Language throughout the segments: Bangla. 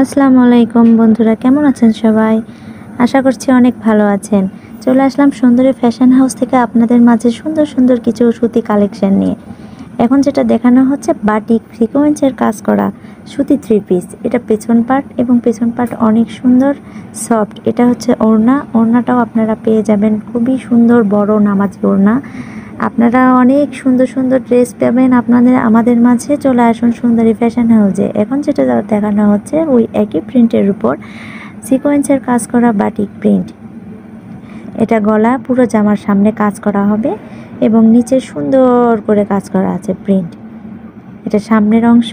আসসালামু আলাইকুম বন্ধুরা, কেমন আছেন সবাই? আশা করছি অনেক ভালো আছেন। চলে আসলাম সুন্দরী ফ্যাশন হাউস থেকে আপনাদের মাঝে সুন্দর সুন্দর কিছু সুতি কালেকশন নিয়ে। এখন যেটা দেখানো হচ্ছে বাটিক সিকোয়েন্সের কাজ করা সুতি থ্রি পিস। এটা পেছন পার্ট এবং পেছন পার্ট অনেক সুন্দর সফট। এটা হচ্ছে ওড়না। ওড়নাটাও আপনারা পেয়ে যাবেন খুবই সুন্দর বড় নামাজি ওড়না। আপনারা অনেক সুন্দর সুন্দর ড্রেস পাবেন আমাদের মাঝে। চলে আসুন সুন্দরী ফ্যাশন হাউসে। এখন যেটা দেখানো হচ্ছে ওই একই প্রিন্টের উপর সিকোয়েন্সের কাজ করা বাটিক প্রিন্ট। এটা গলা পুরো জামার সামনে কাজ করা হবে এবং নিচে সুন্দর করে কাজ করা আছে প্রিন্ট। এটা সামনের অংশ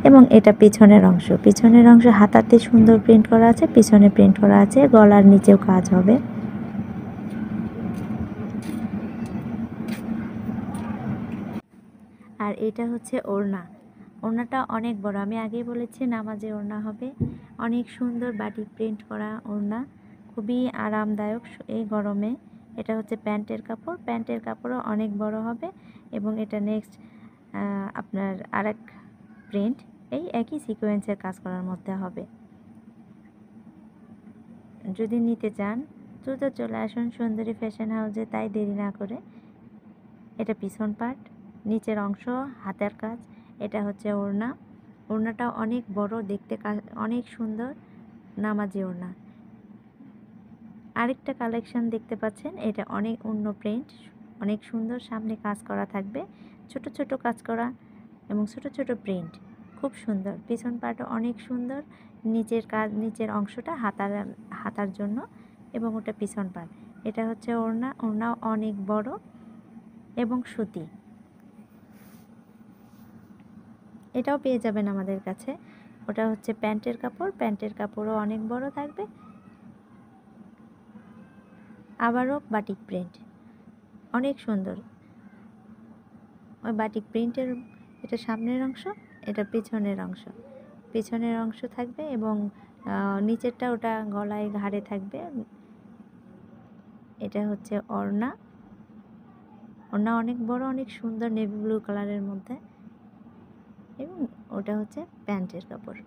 এবং এটা পিছনের অংশ। পিছনের অংশ হাতাতে সুন্দর প্রিন্ট করা আছে, পিছনে প্রিন্ট করা আছে, গলার নিচেও কাজ হবে। আর এটা হচ্ছে ওড়না। ওড়নাটা অনেক বড়, আমি আগেই বলেছি নামাজে ওড়না হবে। অনেক সুন্দর বাটিক প্রিন্ট করা ওড়না, খুবই আরামদায়ক এই গরমে। এটা হচ্ছে প্যান্টের কাপড়। প্যান্টের কাপড়ও অনেক বড় হবে এবং এটা নেক্সট আপনার আরেক প্রিন্ট এই একই সিকোয়েন্সের কাজ করার মধ্যে হবে। যদি নিতে চান দ্রুত চলে আসুন সুন্দরী ফ্যাশন হাউসে, তাই দেরি না করে। এটা পিছন পার্ট, নিচের অংশ হাতের কাজ। এটা হচ্ছে ওড়না। ওড়নাটা অনেক বড়, দেখতে অনেক সুন্দর নামাজি ওড়না। আরেকটা কালেকশন দেখতে পাচ্ছেন, এটা অনেক অন্য প্রিন্ট, অনেক সুন্দর। সামনে কাজ করা থাকবে, ছোট ছোট কাজ করা এবং ছোট ছোট প্রিন্ট, খুব সুন্দর। পিছন পার্টও অনেক সুন্দর। নিচের কাজ, নিচের অংশটা হাতার জন্য এবং ওটা পিছন পার্ট। এটা হচ্ছে ওড়না। ওড়নাও অনেক বড় এবং সুতি। এটাও পেয়ে যাবেন আমাদের কাছে। ওটা হচ্ছে প্যান্টের কাপড়। প্যান্টের কাপড়ও অনেক বড় থাকবে, আবারও বাটিক প্রিন্ট, অনেক সুন্দর। ওই বাটিক প্রিন্টের এটা সামনের অংশ, এটা পেছনের অংশ। পেছনের অংশ থাকবে এবং নিচেরটা ওটা গলায় ঘাড়ে থাকবে। এটা হচ্ছে ওড়না। ওড়না অনেক বড়, অনেক সুন্দর নেভি ব্লু কালারের মধ্যে এবং ওটা হচ্ছে প্যান্টের কাপড়।